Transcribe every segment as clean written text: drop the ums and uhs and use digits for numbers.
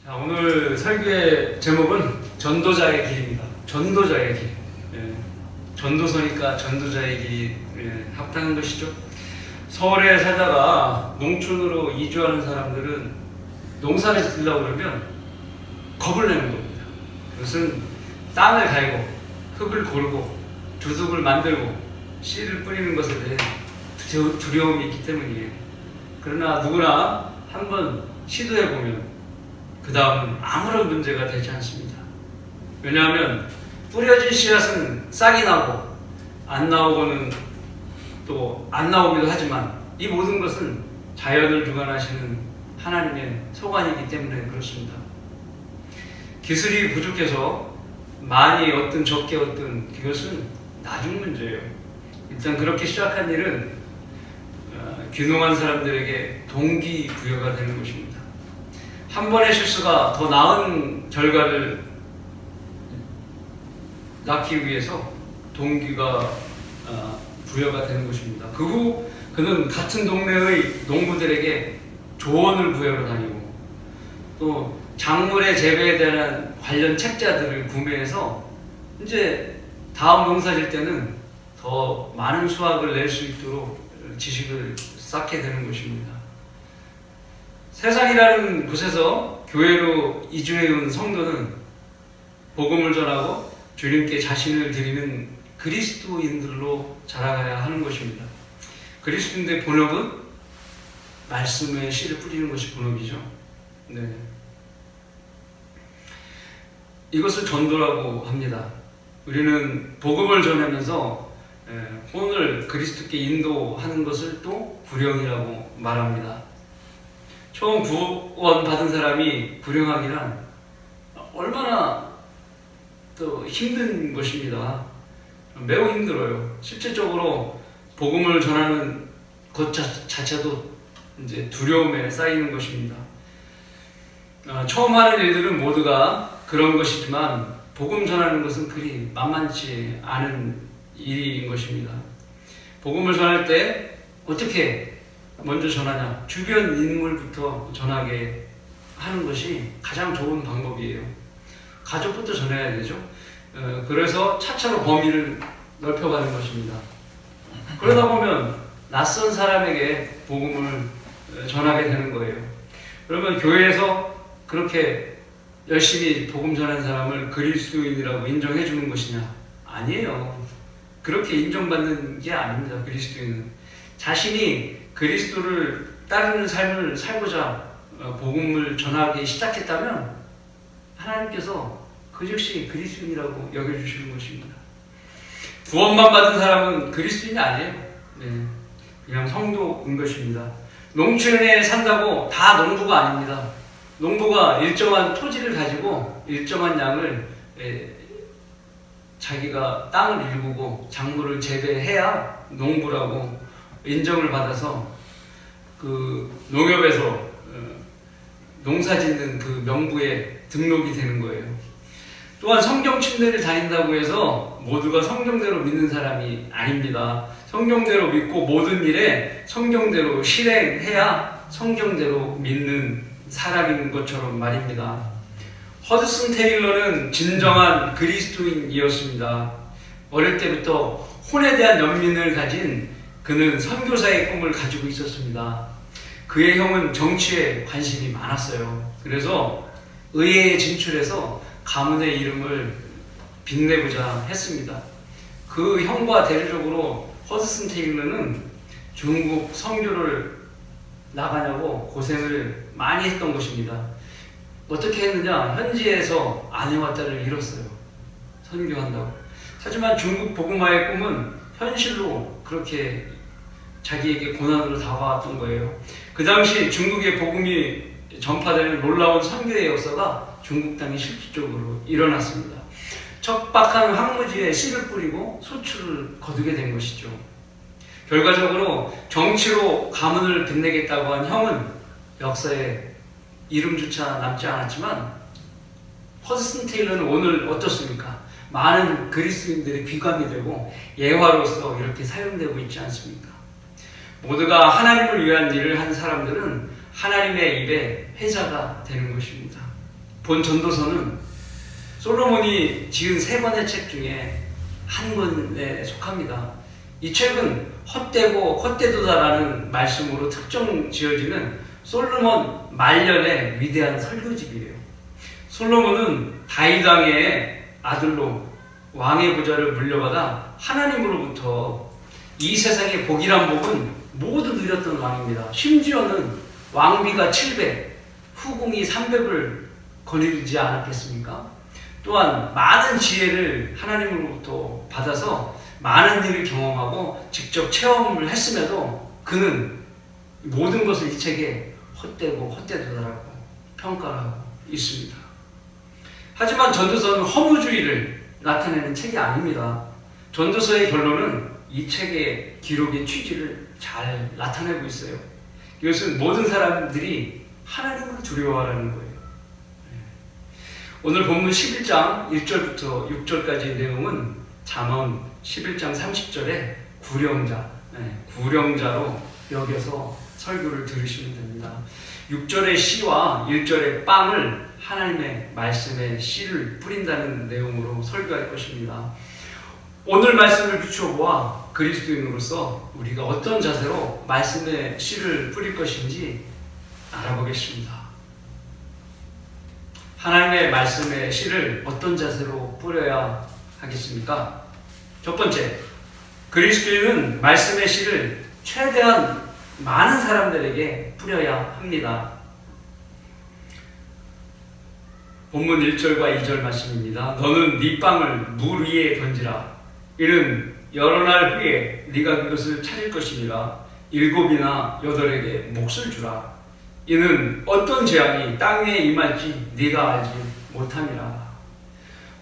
자, 오늘 설교의 제목은 전도자의 길입니다. 전도자의 길. 전도서니까 전도자의 길이 합당한 것이죠. 서울에 살다가 농촌으로 이주하는 사람들은 농사를 짓으려고 그러면 겁을 내는 겁니다. 그것은 땅을 갈고 흙을 고르고 두둑을 만들고 씨를 뿌리는 것에 대해 두려움이 있기 때문이에요. 그러나 누구나 한번 시도해보면 그 다음은 아무런 문제가 되지 않습니다. 왜냐하면 뿌려진 씨앗은 싹이 나고 안 나오고는 또 안 나오기도 하지만 이 모든 것은 자연을 주관하시는 하나님의 소관이기 때문에 그렇습니다. 기술이 부족해서 많이 얻든 적게 얻든 그것은 나중 문제예요. 일단 그렇게 시작한 일은 귀농한 사람들에게 동기부여가 되는 것입니다. 한 번의 실수가 더 나은 결과를 낳기 위해서 동기가 부여가 되는 것입니다. 그 후 그는 같은 동네의 농부들에게 조언을 구하러 다니고 또 작물의 재배에 대한 관련 책자들을 구매해서 이제 다음 농사질 때는 더 많은 수확을 낼 수 있도록 지식을 쌓게 되는 것입니다. 세상이라는 곳에서 교회로 이주해온 성도는 복음을 전하고 주님께 자신을 드리는 그리스도인들로 자라가야 하는 것입니다. 그리스도인들의 본업은 말씀에 씨를 뿌리는 것이 본업이죠. 네. 이것을 전도라고 합니다. 우리는 복음을 전하면서 혼을 그리스도께 인도하는 것을 또 불령이라고 말합니다. 처음 구원 받은 사람이 불령하기란 얼마나 또 힘든 것입니다. 매우 힘들어요. 실질적으로 복음을 전하는 것 자체도 이제 두려움에 쌓이는 것입니다. 처음 하는 일들은 모두가 그런 것이지만 복음 전하는 것은 그리 만만치 않은 일인 것입니다. 복음을 전할 때 어떻게 먼저 전하냐? 주변 인물부터 전하게 하는 것이 가장 좋은 방법이에요. 가족부터 전해야 되죠. 그래서 차차로 범위를 넓혀가는 것입니다. 그러다 보면 낯선 사람에게 복음을 전하게 되는 거예요. 그러면 교회에서 그렇게 열심히 복음 전하는 사람을 그리스도인이라고 인정해 주는 것이냐? 아니에요. 그렇게 인정받는 게 아닙니다. 그리스도인은 자신이 그리스도를 따르는 삶을 살고자 복음을 전하기 시작했다면 하나님께서 그 즉시 그리스도인이라고 여겨주시는 것입니다. 구원만 받은 사람은 그리스도인이 아니에요. 네. 그냥 성도인 것입니다. 농촌에 산다고 다 농부가 아닙니다. 농부가 일정한 토지를 가지고 일정한 양을 자기가 땅을 일구고 작물을 재배해야 농부라고 인정을 받아서 그 농협에서 농사 짓는 그 명부에 등록이 되는 거예요. 또한 성경 침례를 다닌다고 해서 모두가 성경대로 믿는 사람이 아닙니다. 성경대로 믿고 모든 일에 성경대로 실행해야 성경대로 믿는 사람인 것처럼 말입니다. 허드슨 테일러는 진정한 그리스도인이었습니다. 어릴 때부터 혼에 대한 연민을 가진 그는 선교사의 꿈을 가지고 있었습니다. 그의 형은 정치에 관심이 많았어요. 그래서 의회에 진출해서 가문의 이름을 빛내고자 했습니다. 그 형과 대조적으로 허드슨 테일러는 중국 선교를 나가냐고 고생을 많이 했던 것입니다. 어떻게 했느냐? 현지에서 아내와 딸을 잃었어요. 선교한다고. 하지만 중국 복음화의 꿈은 현실로 그렇게 자기에게 고난으로 다가왔던 거예요. 그 당시 중국의 복음이 전파되는 놀라운 선교의 역사가 중국 땅에 실질적으로 일어났습니다. 척박한 황무지에 씨를 뿌리고 소출을 거두게 된 것이죠. 결과적으로 정치로 가문을 빛내겠다고 한 형은 역사에 이름조차 남지 않았지만 허드슨 테일러는 오늘 어떻습니까? 많은 그리스도인들의 귀감이 되고 예화로서 이렇게 사용되고 있지 않습니까? 모두가 하나님을 위한 일을 한 사람들은 하나님의 입에 회자가 되는 것입니다. 본 전도서는 솔로몬이 지은 3권의 책 중에 한 권에 속합니다. 이 책은 헛되고 헛되도다라는 말씀으로 특정 지어지는 솔로몬 말년의 위대한 설교집이에요. 솔로몬은 다윗 왕의 아들로 왕의 부자를 물려받아 하나님으로부터 이 세상의 복이란 복은 모두 누렸던 왕입니다. 심지어는 왕비가 700, 후궁이 300을 거느리지 않았겠습니까? 또한 많은 지혜를 하나님으로부터 받아서 많은 일을 경험하고 직접 체험을 했음에도 그는 모든 것을 이 책에 헛되고 헛되도다라고 평가하고 있습니다. 하지만 전도서는 허무주의를 나타내는 책이 아닙니다. 전도서의 결론은 이 책의 기록의 취지를 잘 나타내고 있어요. 이것은 모든 사람들이 하나님을 두려워하라는 거예요. 오늘 본문 11장 1절부터 6절까지의 내용은 잠언 11장 30절에 구령자로 여겨서 설교를 들으시면 됩니다. 6절의 씨와 1절의 빵을 하나님의 말씀에 씨를 뿌린다는 내용으로 설교할 것입니다. 오늘 말씀을 비추어보아 그리스도인으로서 우리가 어떤 자세로 말씀에 씨를 뿌릴 것인지 알아보겠습니다. 하나님의 말씀에 씨를 어떤 자세로 뿌려야 하겠습니까? 첫 번째, 그리스도인은 말씀의 씨를 최대한 많은 사람들에게 뿌려야 합니다. 본문 1절과 2절 말씀입니다. 너는 네 빵을 물 위에 던지라. 이는 여러 날 후에 네가 그것을 찾을 것이니라. 7이나 8에게 몫을 주라. 이는 어떤 재앙이 땅 위에 임할지 네가 알지 못함이라.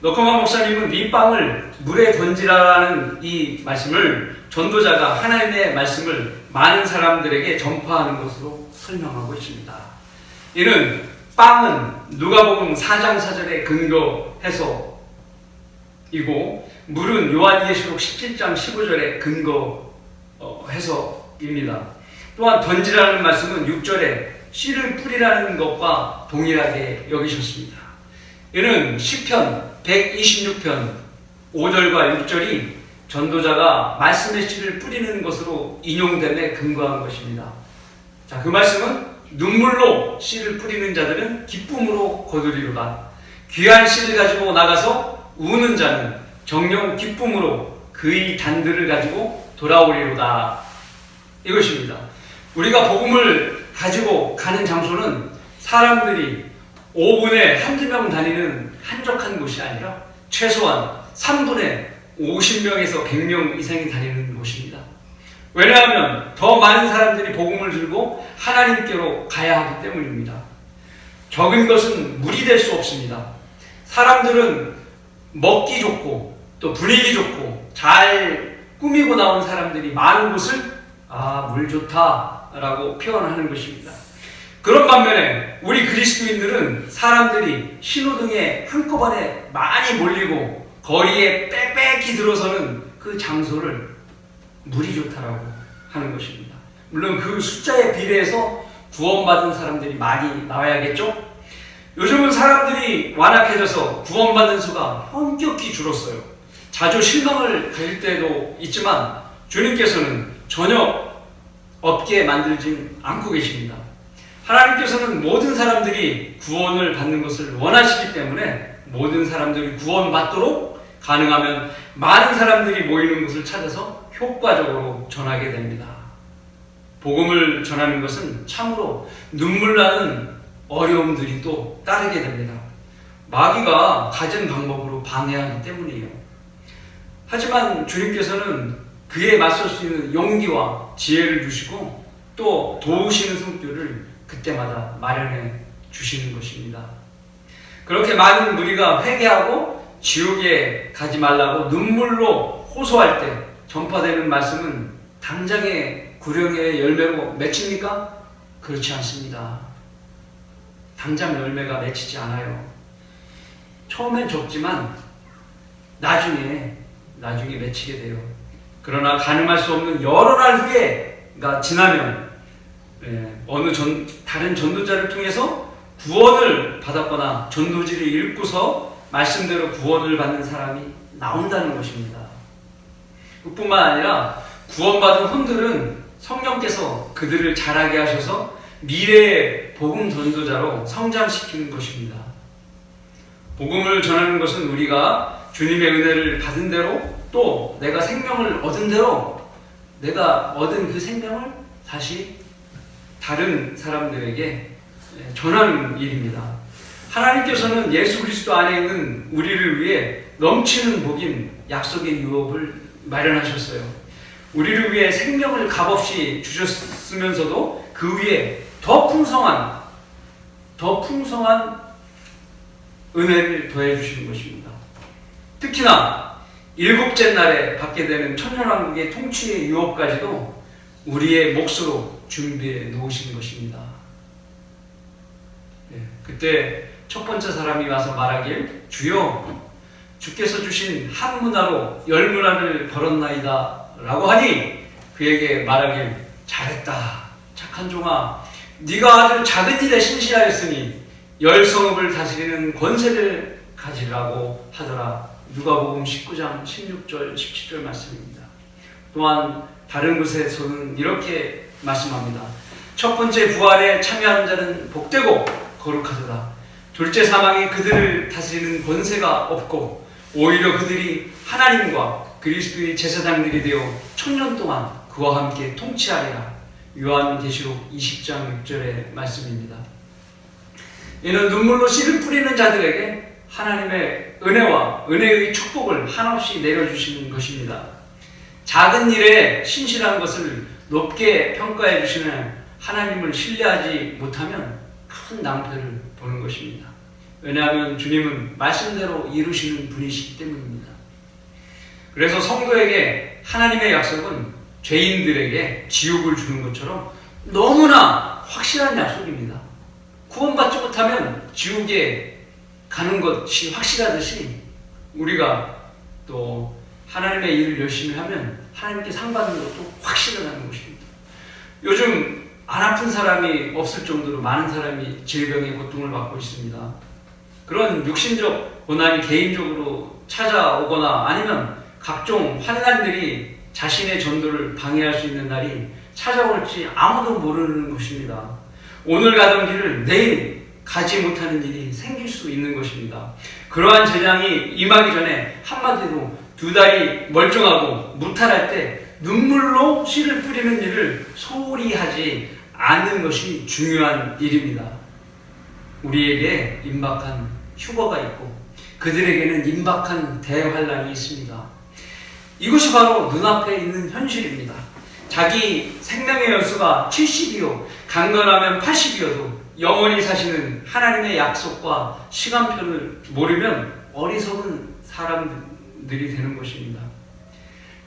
너커마 목사님은 네 빵을 물에 던지라라는 이 말씀을 전도자가 하나님의 말씀을 많은 사람들에게 전파하는 것으로 설명하고 있습니다. 이는 빵은 누가복음 4장 4절에 근거해서이고 물은 요한계시록 17장 15절에 근거해서입니다. 또한 던지라는 말씀은 6절에 씨를 뿌리라는 것과 동일하게 여기셨습니다. 이는 시편 126편 5절과 6절이 전도자가 말씀의 씨를 뿌리는 것으로 인용됨에 근거한 것입니다. 자, 그 말씀은 눈물로 씨를 뿌리는 자들은 기쁨으로 거두리로다. 귀한 씨를 가지고 나가서 우는 자는 정녕 기쁨으로 그의 단들을 가지고 돌아오리로다. 이것입니다. 우리가 복음을 가지고 가는 장소는 사람들이 5분에 한두 명 다니는 한적한 곳이 아니라 최소한 3분에 50명에서 100명 이상이 다니는 곳입니다. 왜냐하면 더 많은 사람들이 복음을 들고 하나님께로 가야 하기 때문입니다. 적은 것은 물이 될 수 없습니다. 사람들은 먹기 좋고 또 분위기 좋고 잘 꾸미고 나온 사람들이 많은 곳을 물 좋다라고 표현하는 것입니다. 그런 반면에 우리 그리스도인들은 사람들이 신호등에 한꺼번에 많이 몰리고 거리에 빽빽히 들어서는 그 장소를 물이 좋다라고 하는 것입니다. 물론 그 숫자에 비례해서 구원받은 사람들이 많이 나와야겠죠? 요즘은 사람들이 완악해져서 구원받은 수가 현격히 줄었어요. 자주 실망을 가질 때도 있지만 주님께서는 전혀 없게 만들진 않고 계십니다. 하나님께서는 모든 사람들이 구원을 받는 것을 원하시기 때문에 모든 사람들이 구원받도록 가능하면 많은 사람들이 모이는 곳을 찾아서 효과적으로 전하게 됩니다. 복음을 전하는 것은 참으로 눈물 나는 어려움들이 또 따르게 됩니다. 마귀가 가진 방법으로 방해하기 때문이에요. 하지만 주님께서는 그에 맞설 수 있는 용기와 지혜를 주시고 또 도우시는 성격을 그때마다 마련해 주시는 것입니다. 그렇게 많은 무리가 회개하고 지옥에 가지 말라고 눈물로 호소할 때 전파되는 말씀은 당장의 구령의 열매로 맺힙니까? 그렇지 않습니다. 당장 열매가 맺히지 않아요. 처음엔 적지만 나중에 맺히게 돼요. 그러나 가늠할 수 없는 여러 날 후에가 지나면 다른 전도자를 통해서 구원을 받았거나 전도지를 읽고서 말씀대로 구원을 받는 사람이 나온다는 것입니다. 그뿐만 아니라 구원받은 혼들은 성령께서 그들을 자라게 하셔서 미래의 복음 전도자로 성장시키는 것입니다. 복음을 전하는 것은 우리가 주님의 은혜를 받은 대로 또 내가 생명을 얻은 대로 내가 얻은 그 생명을 다시 다른 사람들에게 전하는 일입니다. 하나님께서는 예수 그리스도 안에 있는 우리를 위해 넘치는 복인 약속의 유업을 마련하셨어요. 우리를 위해 생명을 값없이 주셨으면서도 그 위에 더 풍성한 은혜를 더해 주시는 것입니다. 특히나 일곱째 날에 받게 되는 천년왕국의 통치의 유업까지도 우리의 몫으로 준비해 놓으신 것입니다. 그때 첫 번째 사람이 와서 말하길, 주여, 주께서 주신 한 문화로 열 문화를 벌었나이다 라고 하니 그에게 말하길, 잘했다 착한 종아, 네가 아주 작은 일에 신실하였으니 열 성읍을 다스리는 권세를 가지라고 하더라. 누가복음 19장 16절 17절 말씀입니다. 또한 다른 곳에서는 이렇게 말씀합니다. 첫 번째 부활에 참여하는 자는 복되고 거룩하도다. 둘째 사망이 그들을 다스리는 권세가 없고 오히려 그들이 하나님과 그리스도의 제사장들이 되어 천년 동안 그와 함께 통치하리라. 요한계시록 20장 6절의 말씀입니다. 이는 눈물로 씨를 뿌리는 자들에게 하나님의 은혜와 은혜의 축복을 한없이 내려주시는 것입니다. 작은 일에 신실한 것을 높게 평가해 주시는 하나님을 신뢰하지 못하면 큰 낭패를 보는 것입니다. 왜냐하면 주님은 말씀대로 이루시는 분이시기 때문입니다. 그래서 성도에게 하나님의 약속은 죄인들에게 지옥을 주는 것처럼 너무나 확실한 약속입니다. 구원받지 못하면 지옥에 가는 것이 확실하듯이 우리가 또 하나님의 일을 열심히 하면 하나님께 상 받는 것도 확실하다는 것입니다. 요즘 안 아픈 사람이 없을 정도로 많은 사람이 질병의 고통을 받고 있습니다. 그런 육신적 고난이 개인적으로 찾아오거나 아니면 각종 환난들이 자신의 전도를 방해할 수 있는 날이 찾아올지 아무도 모르는 것입니다. 오늘 가던 길을 내일 가지 못하는 일이 생길 수 있는 것입니다. 그러한 재앙이 임하기 전에 한마디로 두 다리 멀쩡하고 무탈할 때 눈물로 씨를 뿌리는 일을 소홀히 하지 않는 것이 중요한 일입니다. 우리에게 임박한 휴거가 있고 그들에게는 임박한 대환란이 있습니다. 이것이 바로 눈앞에 있는 현실입니다. 자기 생명의 연수가 70이요 강건하면 80이어도 영원히 사시는 하나님의 약속과 시간표를 모르면 어리석은 사람들이 되는 것입니다.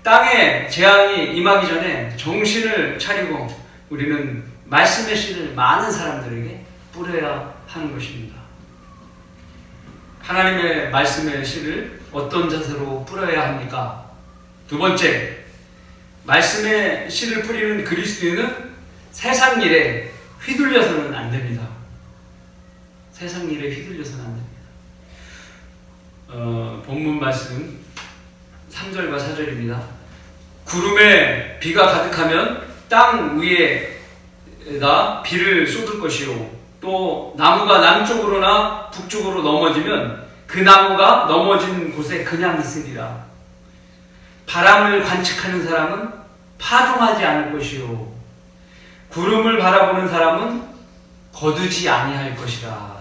땅에 재앙이 임하기 전에 정신을 차리고 우리는 말씀의 씨를 많은 사람들에게 뿌려야 하는 것입니다. 하나님의 말씀의 씨를 어떤 자세로 뿌려야 합니까? 두 번째, 말씀의 씨를 뿌리는 그리스도인은 세상 일에 휘둘려서는 안 됩니다. 세상 일에 휘둘려서는 안 됩니다. 본문 말씀 3절과 4절입니다. 구름에 비가 가득하면 땅 위에다 비를 쏟을 것이요 또 나무가 남쪽으로나 북쪽으로 넘어지면 그 나무가 넘어진 곳에 그냥 있으리라. 바람을 관측하는 사람은 파종하지 않을 것이요 구름을 바라보는 사람은 거두지 아니할 것이라.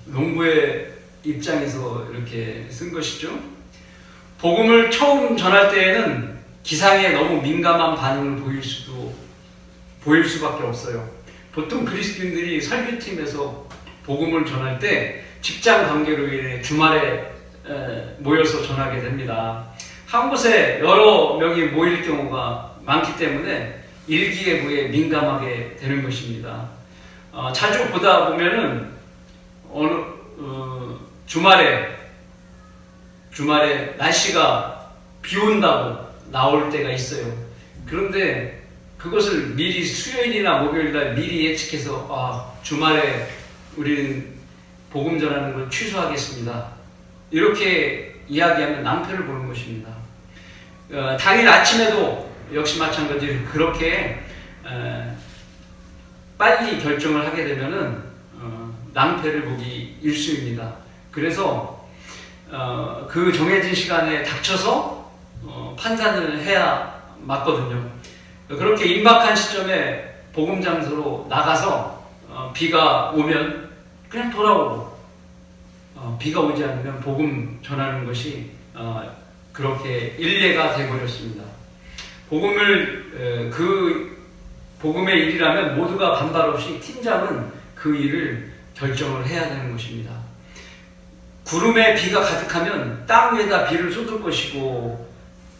농부의 입장에서 이렇게 쓴 것이죠. 복음을 처음 전할 때에는 기상에 너무 민감한 반응을 보일 수밖에 없어요. 보통 그리스도인들이 설교팀에서 복음을 전할 때 직장 관계로 인해 주말에 모여서 전하게 됩니다. 한 곳에 여러 명이 모일 경우가 많기 때문에 일기예보에 민감하게 되는 것입니다. 자주 보다 보면은 주말에 날씨가 비 온다고 나올 때가 있어요. 그런데 그것을 미리 수요일이나 목요일날 미리 예측해서 주말에 우리는 복음 전하는 걸 취소하겠습니다. 이렇게 이야기하면 낭패를 보는 것입니다. 당일 아침에도 역시 마찬가지로 그렇게 빨리 결정을 하게 되면은 낭패를 보기 일쑤입니다. 그래서 그 정해진 시간에 닥쳐서 판단을 해야 맞거든요. 그렇게 임박한 시점에 복음 장소로 나가서 비가 오면 그냥 돌아오고 비가 오지 않으면 복음 전하는 것이 그렇게 일례가 되어버렸습니다. 복음의 일이라면 모두가 반발 없이 팀장은 그 일을 결정을 해야 되는 것입니다. 구름에 비가 가득하면 땅 위에다 비를 쏟을 것이고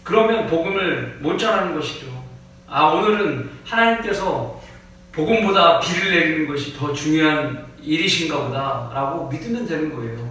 그러면 복음을 못 전하는 것이죠. 오늘은 하나님께서 복음보다 비를 내리는 것이 더 중요한 일이신가 보다 라고 믿으면 되는 거예요.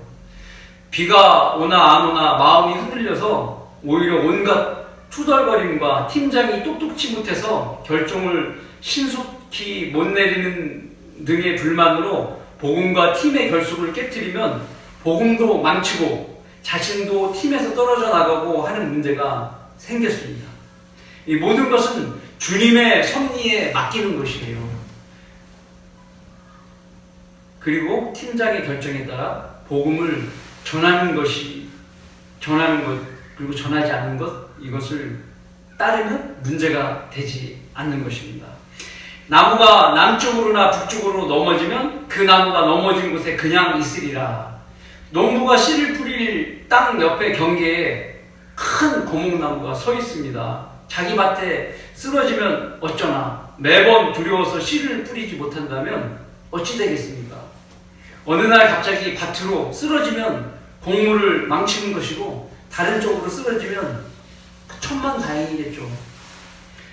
비가 오나 안 오나 마음이 흔들려서 오히려 온갖 투덜거림과 팀장이 똑똑지 못해서 결정을 신속히 못 내리는 등의 불만으로 복음과 팀의 결속을 깨트리면 복음도 망치고 자신도 팀에서 떨어져 나가고 하는 문제가 생겼습니다. 이 모든 것은 주님의 섭리에 맡기는 것이에요. 그리고 팀장의 결정에 따라 복음을 전하는 것, 그리고 전하지 않는 것, 이것을 따르면 문제가 되지 않는 것입니다. 나무가 남쪽으로나 북쪽으로 넘어지면 그 나무가 넘어진 곳에 그냥 있으리라. 농부가 씨를 뿌릴 땅 옆에 경계에 큰 고목나무가 서 있습니다. 자기 밭에 쓰러지면 어쩌나. 매번 두려워서 씨를 뿌리지 못한다면 어찌 되겠습니까? 어느 날 갑자기 밭으로 쓰러지면 곡물을 망치는 것이고 다른 쪽으로 쓰러지면 천만다행이겠죠.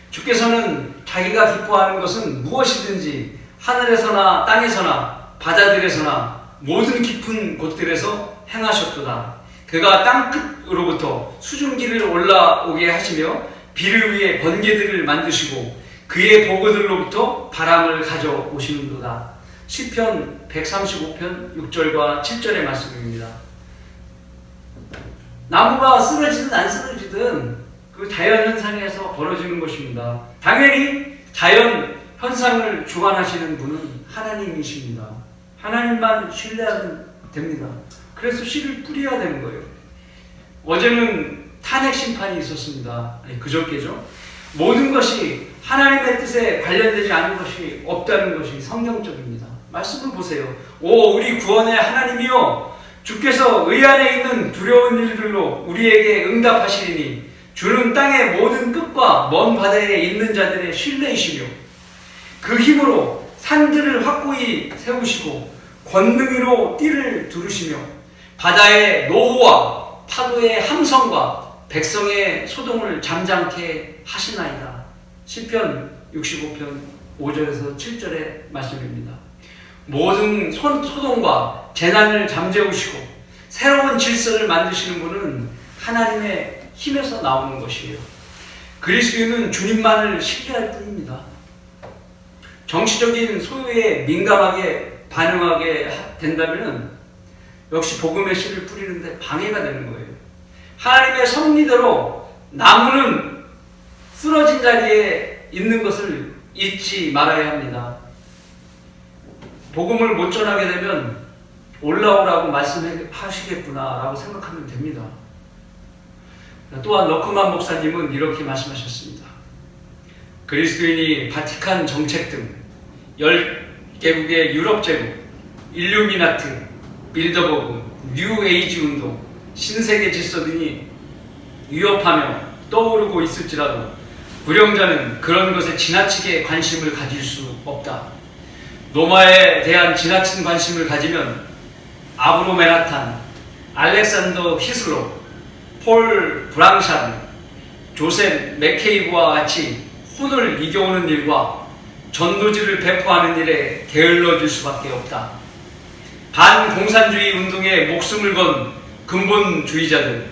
주께서는 자기가 기뻐하는 것은 무엇이든지 하늘에서나 땅에서나 바다들에서나 모든 깊은 곳들에서 행하셨도다. 그가 땅끝으로부터 수증기를 올라오게 하시며 비를 위해 번개들을 만드시고 그의 보고들로부터 바람을 가져오시는도다. 시편 135편 6절과 7절의 말씀입니다. 나무가 쓰러지든 안 쓰러지든 그 자연현상에서 벌어지는 것입니다. 당연히 자연현상을 주관하시는 분은 하나님이십니다. 하나님만 신뢰하면 됩니다. 그래서 씨를 뿌려야 되는 거예요. 어제는 탄핵 심판이 있었습니다. 그저께죠. 모든 것이 하나님의 뜻에 관련되지 않은 것이 없다는 것이 성경적입니다. 말씀을 보세요. 오 우리 구원의 하나님이여, 주께서 의 안에 있는 두려운 일들로 우리에게 응답하시리니 주는 땅의 모든 끝과 먼 바다에 있는 자들의 신뢰이시며 그 힘으로 산들을 확고히 세우시고 권능으로 띠를 두르시며 바다의 노호와 파도의 함성과 백성의 소동을 잠잠케 하시나이다. 시편 65편 5절에서 7절의 말씀입니다. 모든 소동과 재난을 잠재우시고 새로운 질서를 만드시는 분은 하나님의 힘에서 나오는 것이에요. 그리스도인은 주님만을 신뢰할 뿐입니다. 정치적인 소요에 민감하게 반응하게 된다면 역시 복음의 씨를 뿌리는데 방해가 되는 거예요. 하나님의 섭리대로 나무는 쓰러진 자리에 있는 것을 잊지 말아야 합니다. 복음을 못 전하게 되면 올라오라고 말씀하시겠구나라고 생각하면 됩니다. 또한 러크만 목사님은 이렇게 말씀하셨습니다. 그리스도인이 바티칸 정책 등 10개국의 유럽 제국, 일루미나트, 빌더버그, 뉴에이지 운동, 신세계 질서 등이 위협하며 떠오르고 있을지라도 불영자는 그런 것에 지나치게 관심을 가질 수 없다. 로마에 대한 지나친 관심을 가지면 아브로 메나탄, 알렉산더 히슬로, 폴 브랑샤드, 조셉 맥케이브와 같이 혼을 이겨오는 일과 전도지를 배포하는 일에 게을러질 수밖에 없다. 반공산주의 운동에 목숨을 건 근본주의자들,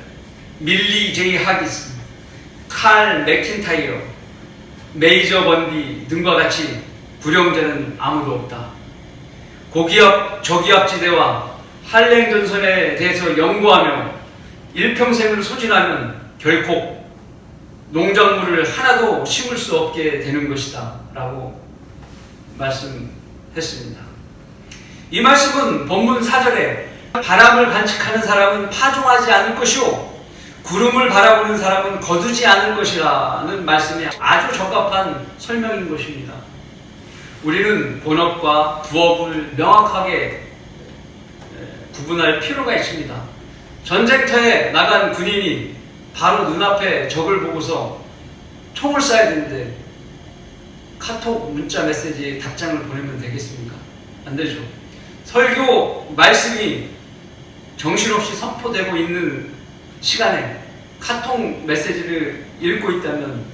밀리 제이 하기스, 칼 맥킨타이어, 메이저 번디 등과 같이 구령자는 아무도 없다. 고기압 저기압지대와 한랭전선에 대해서 연구하며 일평생을 소진하면 결코 농작물을 하나도 심을 수 없게 되는 것이다 라고 말씀했습니다. 이 말씀은 본문 4절에 바람을 관측하는 사람은 파종하지 않을 것이요 구름을 바라보는 사람은 거두지 않을 것이라는 말씀이 아주 적합한 설명인 것입니다. 우리는 본업과 부업을 명확하게 구분할 필요가 있습니다. 전쟁터에 나간 군인이 바로 눈앞에 적을 보고서 총을 쏴야 되는데 카톡 문자 메시지에 답장을 보내면 되겠습니까? 안 되죠. 설교 말씀이 정신없이 선포되고 있는 시간에 카톡 메시지를 읽고 있다면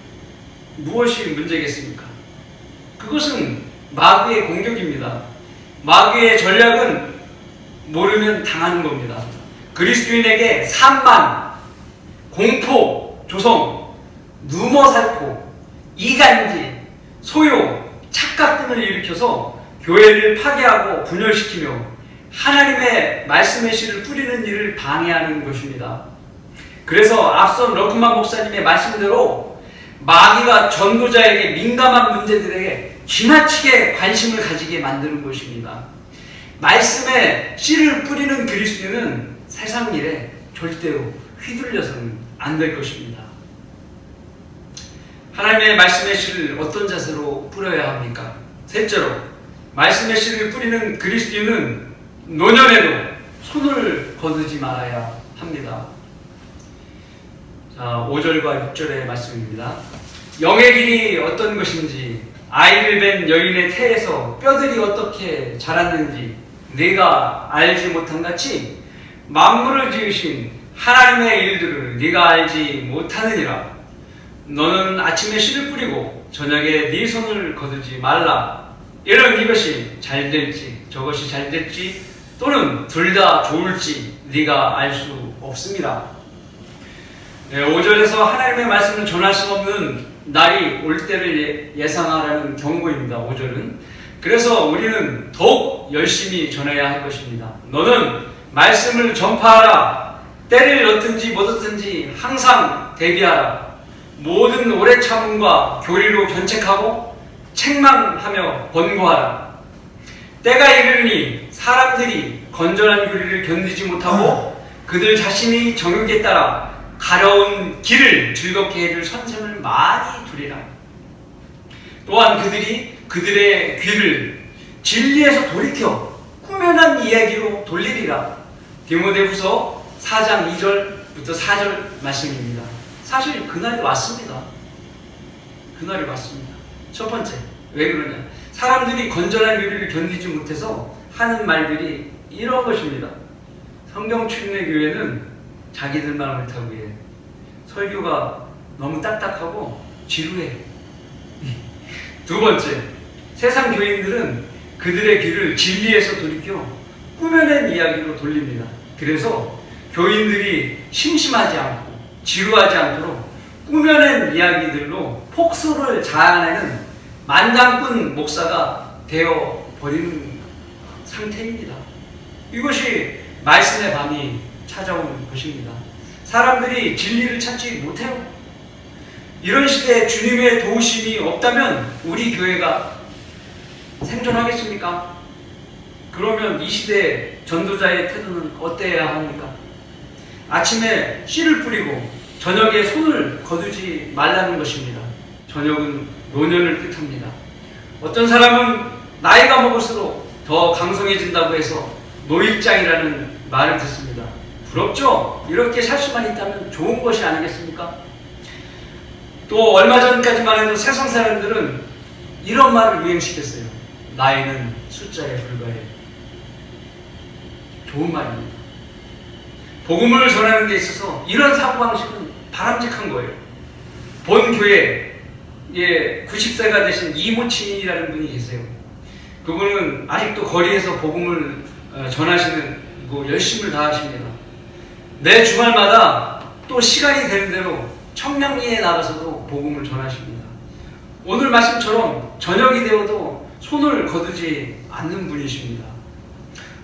무엇이 문제겠습니까? 그것은 마귀의 공격입니다. 마귀의 전략은 모르면 당하는 겁니다. 그리스도인에게 산만, 공포, 조성, 누모살포, 이간질, 소요, 착각 등을 일으켜서 교회를 파괴하고 분열시키며 하나님의 말씀의 씨를 뿌리는 일을 방해하는 것입니다. 그래서 앞선 러크만 목사님의 말씀대로 마귀가 전도자에게 민감한 문제들에게 지나치게 관심을 가지게 만드는 것입니다. 말씀에 씨를 뿌리는 그리스도인은 세상 일에 절대로 휘둘려서는 안 될 것입니다. 하나님의 말씀의 씨를 어떤 자세로 뿌려야 합니까? 셋째로, 말씀의 씨를 뿌리는 그리스도인은 노년에도 손을 거두지 말아야 합니다. 자, 5절과 6절의 말씀입니다. 영의 길이 어떤 것인지 아이를 뵌 여인의 태에서 뼈들이 어떻게 자랐는지 네가 알지 못한 같이 만물을 지으신 하나님의 일들을 네가 알지 못하느니라. 너는 아침에 씨를 뿌리고 저녁에 네 손을 거두지 말라. 이런 이것이 잘 될지 저것이 잘 될지 또는 둘 다 좋을지 네가 알 수 없습니다. 5절에서 하나님의 말씀을 전할 수 없는 날이 올 때를 예상하라는 경고입니다. 5절은. 그래서 우리는 더욱 열심히 전해야 할 것입니다. 너는 말씀을 전파하라. 때를 얻든지 못 얻든지 항상 대비하라. 모든 오래 참음과 교리로 견책하고 책망하며 권고하라. 때가 이르니 사람들이 건전한 교리를 견디지 못하고 그들 자신이 정욕에 따라 가려운 길을 즐겁게 해줄 선생을 많이 두리라. 또한 그들이 그들의 귀를 진리에서 돌이켜 꾸며난 이야기로 돌리리라. 디모데후서 4장 2절부터 4절 말씀입니다. 사실 그날이 왔습니다. 그날이 왔습니다. 첫 번째, 왜 그러냐? 사람들이 건전한 교리를 견디지 못해서 하는 말들이 이런 것입니다. 성경춘례교회는 자기들만 옳다고 해. 설교가 너무 딱딱하고 지루해. 두 번째, 세상 교인들은 그들의 귀를 진리에서 돌이켜 꾸며낸 이야기로 돌립니다. 그래서 교인들이 심심하지 않고 지루하지 않도록 꾸며낸 이야기들로 폭소를 자아내는 만장꾼 목사가 되어버리는 상태입니다. 이것이 말씀의 밤이 찾아온 것입니다. 사람들이 진리를 찾지 못해요. 이런 시대에 주님의 도우심이 없다면 우리 교회가 생존하겠습니까? 그러면 이 시대의 전도자의 태도는 어때야 합니까? 아침에 씨를 뿌리고 저녁에 손을 거두지 말라는 것입니다. 저녁은 노년을 뜻합니다. 어떤 사람은 나이가 먹을수록 더 강성해진다고 해서 노일장이라는 말을 듣습니다. 부럽죠? 이렇게 살 수만 있다면 좋은 것이 아니겠습니까? 또 얼마 전까지만 해도 세상 사람들은 이런 말을 유행시켰어요. 나이는 숫자에 불과해. 좋은 말입니다. 복음을 전하는 데 있어서 이런 사고방식은 바람직한 거예요. 본 교회에 90세가 되신 이모친이라는 분이 계세요. 그분은 아직도 거리에서 복음을 전하시는 열심을 다하십니다. 매 주말마다 또 시간이 되는 대로 청량리에 나가서도 복음을 전하십니다. 오늘 말씀처럼 저녁이 되어도 손을 거두지 않는 분이십니다.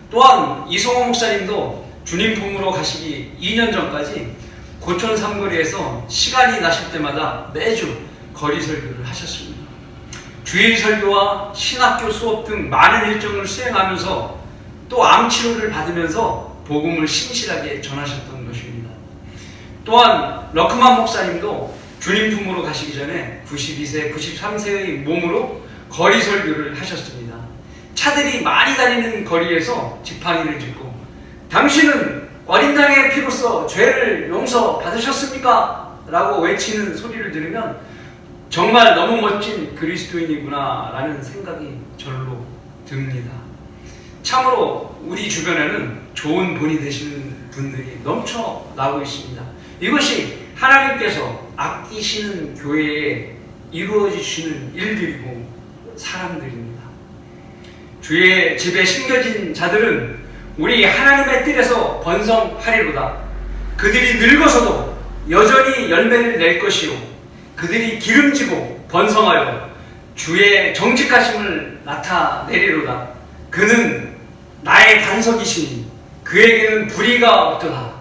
또한 이성호 목사님도 주님 품으로 가시기 2년 전까지 고촌 삼거리에서 시간이 나실 때마다 매주 거리 설교를 하셨습니다. 주일 설교와 신학교 수업 등 많은 일정을 수행하면서 또 암치료를 받으면서 복음을 신실하게 전하셨던 것입니다. 또한 러크만 목사님도 주님 품으로 가시기 전에 92세, 93세의 몸으로 거리 설교를 하셨습니다. 차들이 많이 다니는 거리에서 지팡이를 짚고 당신은 어린 양의 피로써 죄를 용서받으셨습니까? 라고 외치는 소리를 들으면 정말 너무 멋진 그리스도인이구나 라는 생각이 절로 듭니다. 참으로 우리 주변에는 좋은 본이 되시는 분들이 넘쳐나고 있습니다. 이것이 하나님께서 아끼시는 교회에 이루어지시는 일들이고 사람들입니다. 주의 집에 심겨진 자들은 우리 하나님의 뜰에서 번성하리로다. 그들이 늙어서도 여전히 열매를 낼 것이요 그들이 기름지고 번성하여 주의 정직하심을 나타내리로다. 그는 나의 반석이시니 그에게는 불의가 없도다.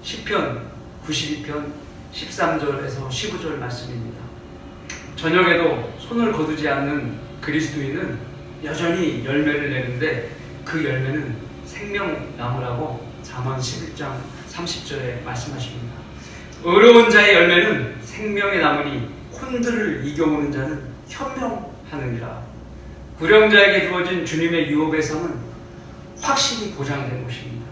시편 92편 13절에서 15절 말씀입니다. 저녁에도 손을 거두지 않는 그리스도인은 여전히 열매를 내는데 그 열매는 생명나무라고 잠언 11장 30절에 말씀하십니다. 의로운 자의 열매는 생명의 나무니 혼들을 이겨오는 자는 현명하느니라. 구령자에게 주어진 주님의 유업의 상은 확실히 보장된 것입니다.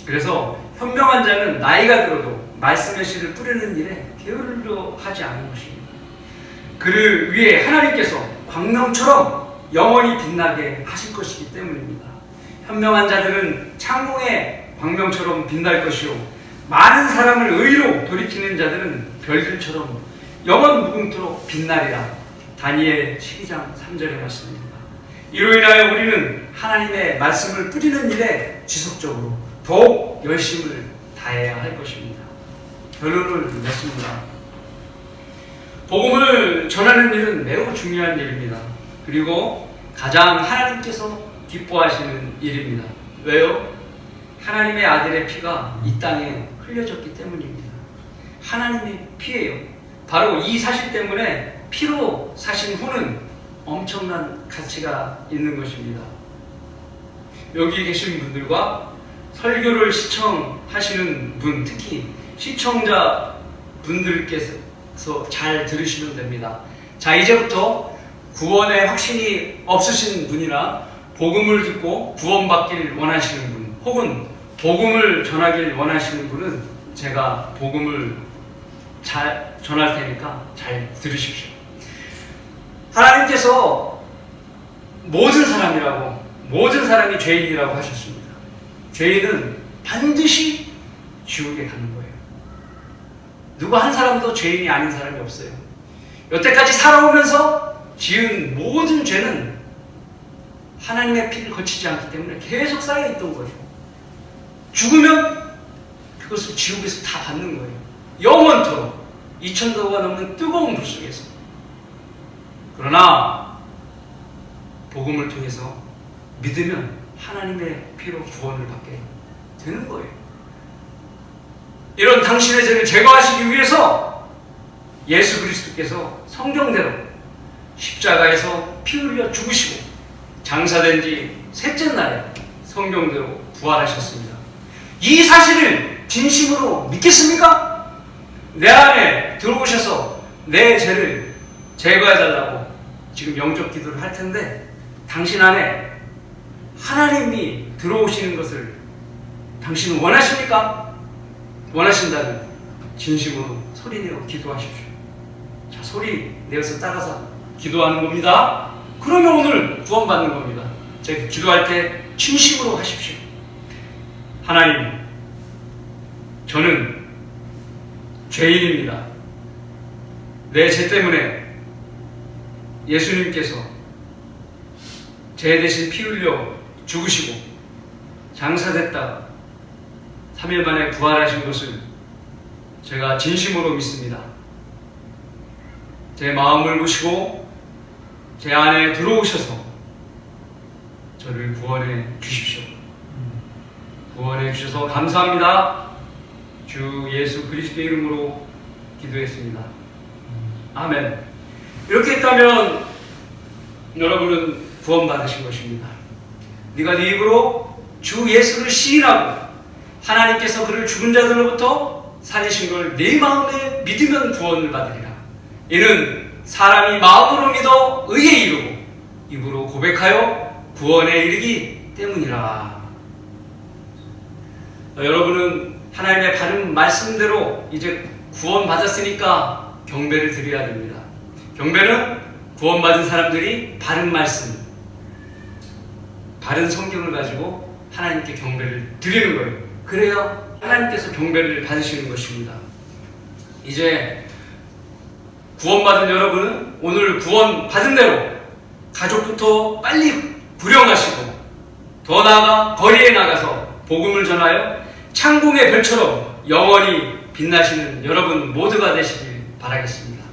그래서 현명한 자는 나이가 들어도 말씀의 씨를 뿌리는 일에 게으르려 하지 않은 것입니다. 그를 위해 하나님께서 광명처럼 영원히 빛나게 하실 것이기 때문입니다. 현명한 자들은 창공의 광명처럼 빛날 것이요 많은 사람을 의로 돌이키는 자들은 별들처럼 영원 무궁토록 빛나리라. 다니엘 12장 3절의 말씀입니다. 이로 인하여 우리는 하나님의 말씀을 뿌리는 일에 지속적으로 더욱 열심을 다해야 할 것입니다. 결론을 맺습니다. 복음을 전하는 일은 매우 중요한 일입니다. 그리고 가장 하나님께서 기뻐하시는 일입니다. 왜요? 하나님의 아들의 피가 이 땅에 흘려졌기 때문입니다. 하나님의 피예요. 바로 이 사실 때문에 피로 사신 후는 엄청난 가치가 있는 것입니다. 여기 계신 분들과 설교를 시청하시는 분, 특히 시청자 분들께서 잘 들으시면 됩니다. 자, 이제부터 구원의 확신이 없으신 분이나 복음을 듣고 구원받기를 원하시는 분, 혹은 복음을 전하길 원하시는 분은 제가 복음을 잘 전할 테니까 잘 들으십시오. 하나님께서 모든 사람이 죄인이라고 하셨습니다. 죄인은 반드시 지옥에 가는 거예요. 누구 한 사람도 죄인이 아닌 사람이 없어요. 여태까지 살아오면서 지은 모든 죄는 하나님의 피를 거치지 않기 때문에 계속 쌓여있던 거예요. 죽으면 그것을 지옥에서 다 받는 거예요. 영원토록 2000도가 넘는 뜨거운 불 속에서. 그러나 복음을 통해서 믿으면 하나님의 피로 구원을 받게 되는 거예요. 이런 당신의 죄를 제거하시기 위해서 예수 그리스도께서 성경대로 십자가에서 피 흘려 죽으시고 장사된 지 셋째 날에 성경대로 부활하셨습니다. 이 사실을 진심으로 믿겠습니까? 내 안에 들어오셔서 내 죄를 제거해달라고 지금 영접 기도를 할 텐데, 당신 안에 하나님이 들어오시는 것을 당신은 원하십니까? 원하신다면 진심으로 소리내어 기도하십시오. 자, 소리 내어서 따라서 기도하는 겁니다. 그러면 오늘 구원받는 겁니다. 제가 기도할 때 진심으로 하십시오. 하나님, 저는 죄인입니다. 내 죄 때문에 예수님께서 죄 대신 피 흘려 죽으시고 장사됐다 3일 만에 부활하신 것을 제가 진심으로 믿습니다. 제 마음을 보시고 제 안에 들어오셔서 저를 구원해 주십시오. 구원해 주셔서 감사합니다. 주 예수 그리스도의 이름으로 기도했습니다. 아멘. 이렇게 했다면 여러분은 구원받으신 것입니다. 네가 네 입으로 주 예수를 시인하고 하나님께서 그를 죽은 자들로부터 살리신 걸 네 마음에 믿으면 구원을 받으리라. 이는 사람이 마음으로 믿어 의에 이르고 입으로 고백하여 구원에 이르기 때문이라. 여러분은 하나님의 바른 말씀대로 이제 구원받았으니까 경배를 드려야 됩니다. 경배는 구원받은 사람들이 바른 말씀, 바른 성경을 가지고 하나님께 경배를 드리는 거예요. 그래야 하나님께서 경배를 받으시는 것입니다. 이제 구원받은 여러분은 오늘 구원받은 대로 가족부터 빨리 구령하시고 더 나아가 거리에 나가서 복음을 전하여 창공의 별처럼 영원히 빛나시는 여러분 모두가 되시길 바라겠습니다.